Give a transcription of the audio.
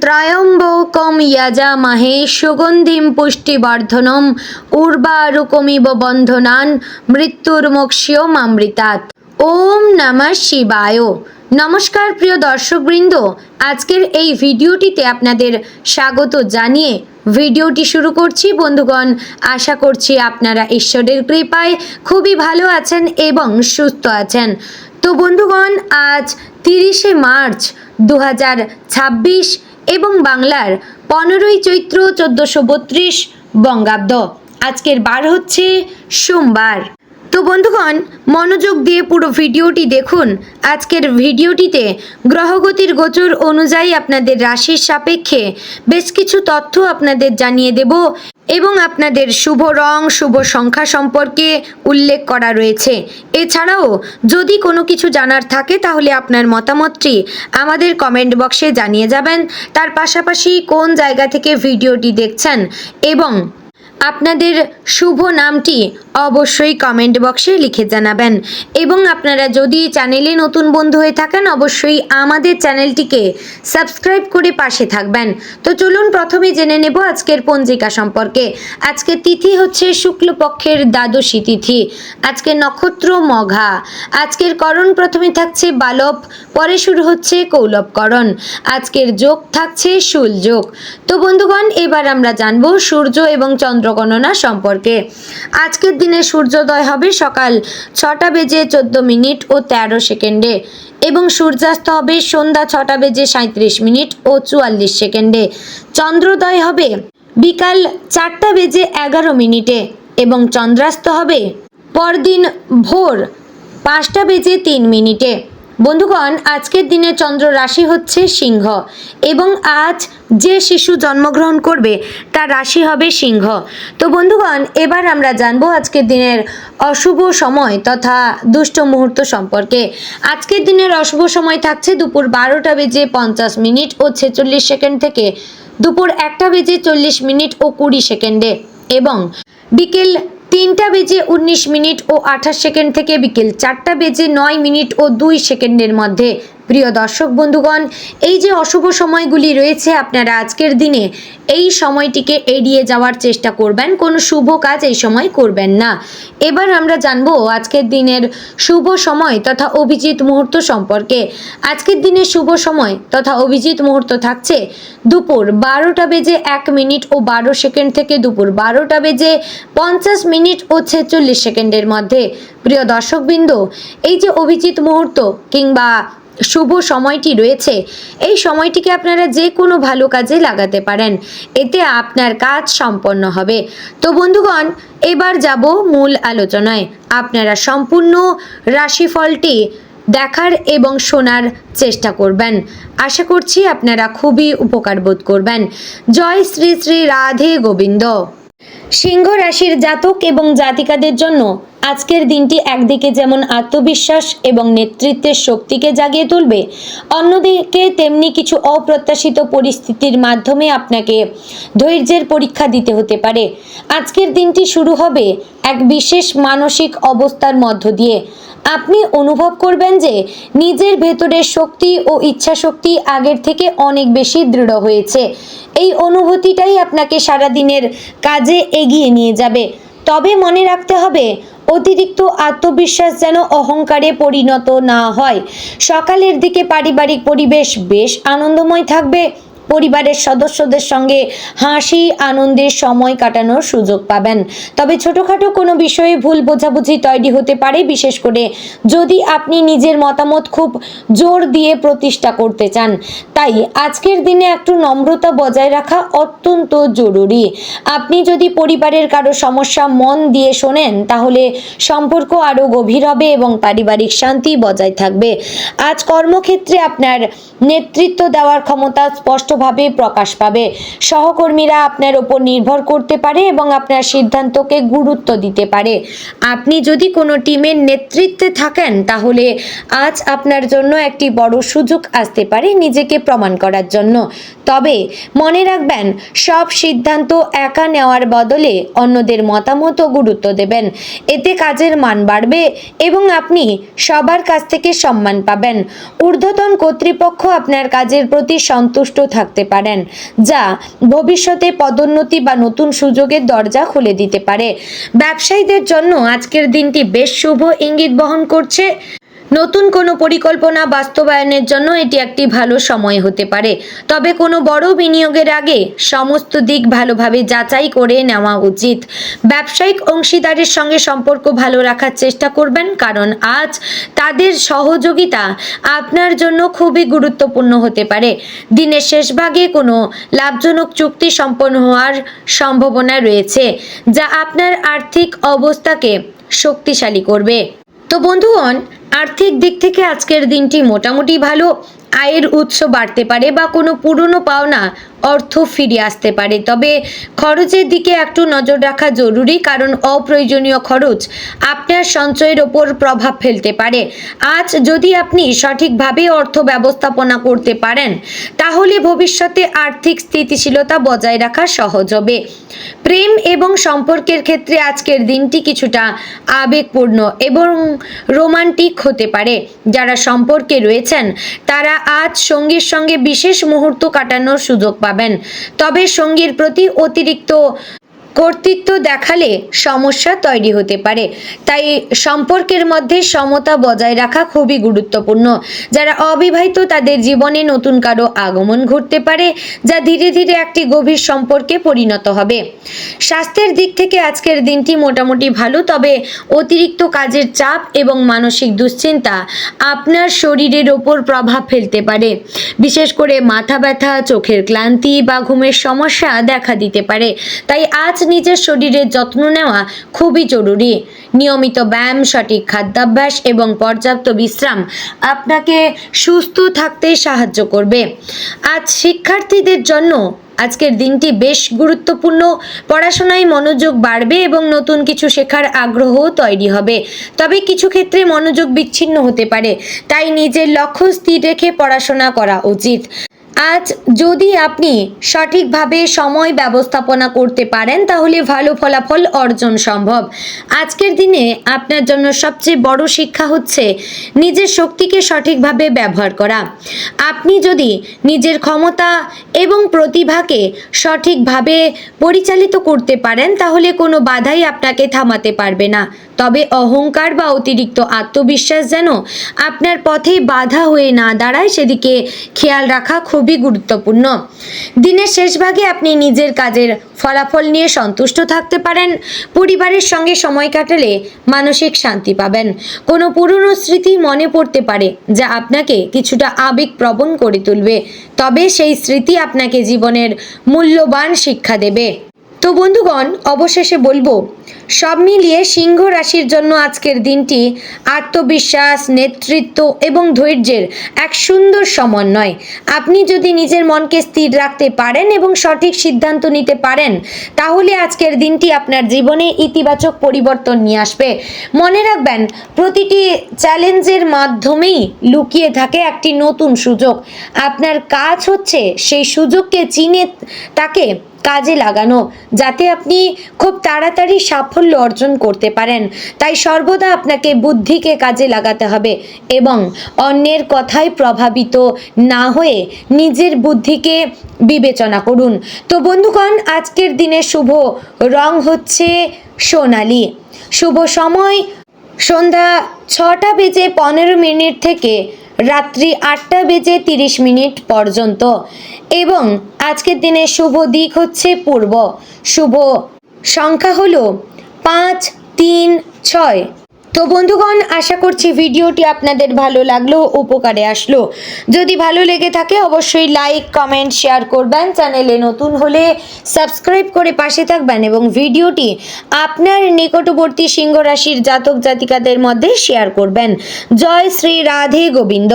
ত্রয়ম্বকম যজামহে সুগন্ধিম পুষ্টিবর্ধনম উর্বারুকমিব বন্ধনান মৃত্যুর্মোক্ষ্যমামৃতাৎ। ওম নমঃ শিবায়। নমস্কার প্রিয় দর্শকবৃন্দ, আজকের এই ভিডিওটিতে আপনাদের স্বাগত জানিয়ে ভিডিওটি শুরু করছি। বন্ধুগণ, আশা করছি আপনারা ঈশ্বরের কৃপায় খুবই ভালো আছেন এবং সুস্থ আছেন। তো বন্ধুগণ, আজ 30শে মার্চ 2026 এবং বাংলার 15ই চৈত্র 1432 বঙ্গাব্দ। আজকের বার হচ্ছে সোমবার। তো বন্ধুগণ, মনোযোগ দিয়ে পুরো ভিডিওটি দেখুন। আজকের ভিডিওটিতে গ্রহগতির গোচর অনুযায়ী আপনাদের রাশির সাপেক্ষে বেশ কিছু তথ্য আপনাদের জানিয়ে দেব এবং আপনাদের শুভ রং, শুভ সংখ্যা সম্পর্কে উল্লেখ করা রয়েছে। এছাড়াও যদি কোনো কিছু জানার থাকে তাহলে আপনার মতামতটি আমাদের কমেন্ট বক্সে জানিয়ে যাবেন। তার পাশাপাশি কোন জায়গা থেকে ভিডিওটি দেখছেন এবং আপনাদের শুভ নামটি অবশ্যই কমেন্ট বক্সে লিখে জানাবেন। এবং আপনারা যদি চ্যানেলে নতুন বন্ধু হয়ে থাকেন অবশ্যই আমাদের চ্যানেলটিকে সাবস্ক্রাইব করে পাশে থাকবেন। তো চলুন প্রথমে জেনে নেব আজকের পঞ্জিকা সম্পর্কে। আজকের তিথি হচ্ছে শুক্লপক্ষের দ্বাদশী তিথি। আজকের নক্ষত্র মঘা। আজকের করণ প্রথমে থাকছে বালব, পরে শুরু হচ্ছে কৌলবকরণ। আজকের যোগ থাকছে শুল যোগ। তো বন্ধুগণ, এবার আমরা জানবো সূর্য এবং চন্দ্র গণনা সম্পর্কে। আজকের দিনে সূর্যোদয় হবে সকাল 6:14 এবং সূর্যাস্ত হবে সন্ধ্যা 6:37 ও 44 সেকেন্ডে। চন্দ্রোদয় হবে বিকাল 4:11 এবং চন্দ্রাস্ত হবে পরদিন ভোর 5:03। বন্ধুগণ, আজকের দিনে চন্দ্র রাশি হচ্ছে সিংহ এবং আজ যে শিশু জন্মগ্রহণ করবে তার রাশি হবে সিংহ। তো বন্ধুগণ, এবার আমরা জানবো আজকের দিনের অশুভ সময় তথা দুষ্ট মুহূর্ত সম্পর্কে। আজকের দিনের অশুভ সময় থাকছে দুপুর 12:50 ও 46 সেকেন্ড থেকে দুপুর 1:40 ও 20 সেকেন্ডে এবং বিকেল 3:19 ও 28 সেকেন্ড থেকে বিকেল 4:09 ও 2 সেকেন্ডের মধ্যে। প্রিয় দর্শক বন্ধুগণ, এই যে অশুভ সময়গুলি রয়েছে আপনারা আজকের দিনে এই সময়টিকে এড়িয়ে যাওয়ার চেষ্টা করবেন। কোনো শুভ কাজ এই সময় করবেন না। এবার আমরা জানবো আজকের দিনের শুভ সময় তথা অভিজিৎ মুহূর্ত সম্পর্কে। আজকের দিনের শুভ সময় তথা অভিজিৎ মুহূর্ত থাকছে দুপুর 12:01 ও 12 সেকেন্ড থেকে দুপুর 12:50 ও 46 সেকেন্ডের মধ্যে। প্রিয় দর্শকবৃন্দ, এই যে অভিজিৎ মুহূর্ত কিংবা শুভ সময়টি রয়েছে, এই সময়টিকে আপনারা যে কোনো ভালো কাজে লাগাতে পারেন, এতে আপনার কাজ সম্পন্ন হবে। তো বন্ধুগণ, এবার যাব মূল আলোচনায়। আপনারা সম্পূর্ণ রাশিফলটি দেখার এবং শোনার চেষ্টা করবেন। আশা করছি আপনারা খুবই উপকার বোধ করবেন। জয় শ্রী শ্রী রাধে গোবিন্দ। সিংহ রাশির জাতক এবং জাতিকাদের জন্য আজকের দিনটি একদিকে যেমন আত্মবিশ্বাস এবং নেতৃত্বের শক্তিকে জাগিয়ে তুলবে, অন্যদিকে তেমনি কিছু অপ্রত্যাশিত পরিস্থিতির মাধ্যমে আপনাকে ধৈর্যের পরীক্ষা দিতে হতে পারে। আজকের দিনটি শুরু হবে এক বিশেষ মানসিক অবস্থার মধ্য দিয়ে। আপনি অনুভব করবেন যে নিজের ভেতরের শক্তি ও ইচ্ছা শক্তি আগের থেকে অনেক বেশি দৃঢ় হয়েছে। এই অনুভূতিটাই আপনাকে সারাদিনের কাজে এগিয়ে নিয়ে যাবে। তবে মনে রাখতে হবে, অতিরিক্ত আত্মবিশ্বাস যেন অহংকারে পরিণত না হয়। সকালের দিকে পারিবারিক পরিবেশ বেশ আনন্দময় থাকবে। পরিবারের সদস্যদের সঙ্গে হাসি আনন্দের সময় কাটানোর সুযোগ পাবেন। তবে ছোটখাটো কোনো বিষয়ে ভুল বোঝাবুঝি তৈরি হতে পারে, বিশেষ করে যদি আপনি নিজের মতামত খুব জোর দিয়ে প্রতিষ্ঠা করতে চান। তাই আজকের দিনে একটু নম্রতা বজায় রাখা অত্যন্ত জরুরি। আপনি যদি পরিবারের কারো সমস্যা মন দিয়ে শোনেন তাহলে সম্পর্ক আরও গভীর হবে এবং পারিবারিক শান্তি বজায় থাকবে। আজ কর্মক্ষেত্রে আপনার নেতৃত্ব দেওয়ার ক্ষমতা স্পষ্টভাবে প্রকাশ পাবে। সহকর্মীরা আপনার উপর নির্ভর করতে পারে এবং আপনার সিদ্ধান্তকে গুরুত্ব দিতে পারে। আপনি যদি কোনো টিমের নেতৃত্বে থাকেন তাহলে আজ আপনার জন্য একটি বড় সুযোগ আসতে পারে নিজেকে প্রমাণ করার জন্য। তবে মনে রাখবেন, সব সিদ্ধান্ত একা নেওয়ার বদলে অন্যদের মতামতও গুরুত্ব দেবেন। এতে কাজের মান বাড়বে এবং আপনি সবার কাছ থেকে সম্মান পাবেন। ঊর্ধ্বতন কর্তৃপক্ষ আপনার কাজের প্রতি সন্তুষ্ট থাকবে থাকতে পারেন, যা ভবিষ্যতে পদোন্নতি বা নতুন সুযোগের দরজা খুলে দিতে পারে। ব্যবসায়ীদের জন্য আজকের দিনটি বেশ শুভ ইঙ্গিত বহন করছে। নতুন কোনো পরিকল্পনা বাস্তবায়নের জন্য এটি একটি ভালো সময় হতে পারে, তবে কোনো বড় বিনিয়োগের আগে সমস্ত দিক ভালোভাবে যাচাই করে নেওয়া উচিত। ব্যবসায়িক অংশীদারের সঙ্গে সম্পর্ক ভালো রাখার চেষ্টা করবেন, কারণ আজ তাদের সহযোগিতা আপনার জন্য খুবই গুরুত্বপূর্ণ হতে পারে। দিনের শেষ ভাগে কোনো লাভজনক চুক্তি সম্পন্ন হওয়ার সম্ভাবনা রয়েছে, যা আপনার আর্থিক অবস্থাকে শক্তিশালী করবে। তো বন্ধুগণ, আর্থিক দিক থেকে আজকের দিনটি মোটামুটি ভালো। আয়ের উৎস বাড়তে পারে বা কোনো পুরনো পাওনা অর্থ ফিরে আসতে পারে, তবে খরচের দিকে একটু নজর রাখা জরুরি, কারণ অপ্রয়োজনীয় খরচ আপনার সঞ্চয়ের ওপর প্রভাব ফেলতে পারে। আজ যদি আপনি সঠিকভাবে অর্থ ব্যবস্থাপনা করতে পারেন, তাহলে ভবিষ্যতে আর্থিক স্থিতিশীলতা বজায় রাখা সহজ হবে। প্রেম এবং সম্পর্কের ক্ষেত্রে আজকের দিনটি কিছুটা আবেগপূর্ণ এবং রোমান্টিক হতে পারে। যারা সম্পর্কে রয়েছেন তারা আজ সঙ্গীর সঙ্গে বিশেষ মুহূর্ত কাটানোর সুযোগ পাবেন, তবে সঙ্গীর প্রতি অতিরিক্ত কর্তৃত্ব দেখালে সমস্যা তৈরি হতে পারে। তাই সম্পর্কের মধ্যে সমতা বজায় রাখা খুবই গুরুত্বপূর্ণ। যারা অবিবাহিত তাদের জীবনে নতুন কারো আগমন ঘটতে পারে, যা ধীরে ধীরে একটি গভীর সম্পর্কে পরিণত হবে। স্বাস্থ্যের দিক থেকে আজকের দিনটি মোটামুটি ভালো, তবে অতিরিক্ত কাজের চাপ এবং মানসিক দুশ্চিন্তা আপনার শরীরের ওপর প্রভাব ফেলতে পারে। বিশেষ করে মাথা ব্যথা, চোখের ক্লান্তি বা ঘুমের সমস্যা দেখা দিতে পারে। তাই আজ নিজের শরীরের যত্ন নেওয়া খুবই জরুরি। নিয়মিত ব্যায়াম, সঠিক খাদ্যাভ্যাস এবং পর্যাপ্ত বিশ্রাম আপনাকে সুস্থ থাকতে সাহায্য করবে। আজ শিক্ষার্থীদের জন্য আজকের দিনটি বেশ গুরুত্বপূর্ণ। পড়াশোনায় মনোযোগ বাড়বে এবং নতুন কিছু শেখার আগ্রহ তৈরি হবে, তবে কিছু ক্ষেত্রে মনোযোগ বিচ্ছিন্ন হতে পারে, তাই নিজের লক্ষ্য স্থির রেখে পড়াশোনা করা উচিত। আজ যদি আপনি সঠিকভাবে সময় ব্যবস্থাপনা করতে পারেন, তাহলে ভালো ফলাফল অর্জন সম্ভব। আজকের দিনে আপনার জন্য সবচেয়ে বড় শিক্ষা হচ্ছে নিজের শক্তিকে সঠিকভাবে ব্যবহার করা। আপনি যদি নিজের ক্ষমতা এবং প্রতিভাকে সঠিকভাবে পরিচালিত করতে পারেন, তাহলে কোনো বাধাই আপনাকে থামাতে পারবে না। তবে অহংকার বা অতিরিক্ত আত্মবিশ্বাস যেন আপনার পথে বাধা হয়ে না দাঁড়ায়, সেদিকে খেয়াল রাখা খুবই গুরুত্বপূর্ণ। দিনের শেষ ভাগে আপনি নিজের কাজের ফলাফল নিয়ে সন্তুষ্ট থাকতে পারেন। পরিবারের সঙ্গে সময় কাটালে মানসিক শান্তি পাবেন। কোনো পুরনো স্মৃতি মনে পড়তে পারে, যা আপনাকে কিছুটা আবেগপ্রবণ করে তুলবে, তবে সেই স্মৃতি আপনাকে জীবনের মূল্যবান শিক্ষা দেবে। তো বন্ধুগণ, অবশেষে বলবো, সব মিলিয়ে সিংহ রাশির জন্য আজকের দিনটি আত্মবিশ্বাস, নেতৃত্ব এবং ধৈর্যের এক সুন্দর সমন্বয়। আপনি যদি নিজের মনকে স্থির রাখতে পারেন এবং সঠিক সিদ্ধান্ত নিতে পারেন, তাহলে আজকের দিনটি আপনার জীবনে ইতিবাচক পরিবর্তন নিয়ে আসবে। মনে রাখবেন, প্রতিটি চ্যালেঞ্জের মাধ্যমেই লুকিয়ে থাকে একটি নতুন সুযোগ। আপনার কাজ হচ্ছে সেই সুযোগকে চিনে তাকে কাজে লাগানো, যাতে আপনি খুব তাড়াতাড়ি সাফল্য অর্জন করতে পারেন। তাই সর্বদা আপনাকে বুদ্ধিকে কাজে লাগাতে হবে এবং অন্যের কথায় প্রভাবিত না হয়ে নিজের বুদ্ধিকে বিবেচনা করুন। তো বন্ধুগণ, আজকের দিনের শুভ রং হচ্ছে সোনালি। শুভ সময় সন্ধ্যা 6:15 থেকে রাত্রি 8:30 পর্যন্ত, এবং আজকের দিনের শুভ দিক হচ্ছে পূর্ব। শুভ সংখ্যা হলো 5, 3, 6। তো বন্ধুগণ, আশা করছি ভিডিওটি আপনাদের ভালো লাগলো, উপকারে আসলো। যদি ভালো লেগে থাকে অবশ্যই লাইক, কমেন্ট, শেয়ার করবেন। চ্যানেলে নতুন হলে সাবস্ক্রাইব করে পাশে থাকবেন এবং ভিডিওটি আপনার নিকটবর্তী সিংহ রাশির জাতক জাতিকাদের মধ্যে শেয়ার করবেন। জয় শ্রী রাধে গোবিন্দ।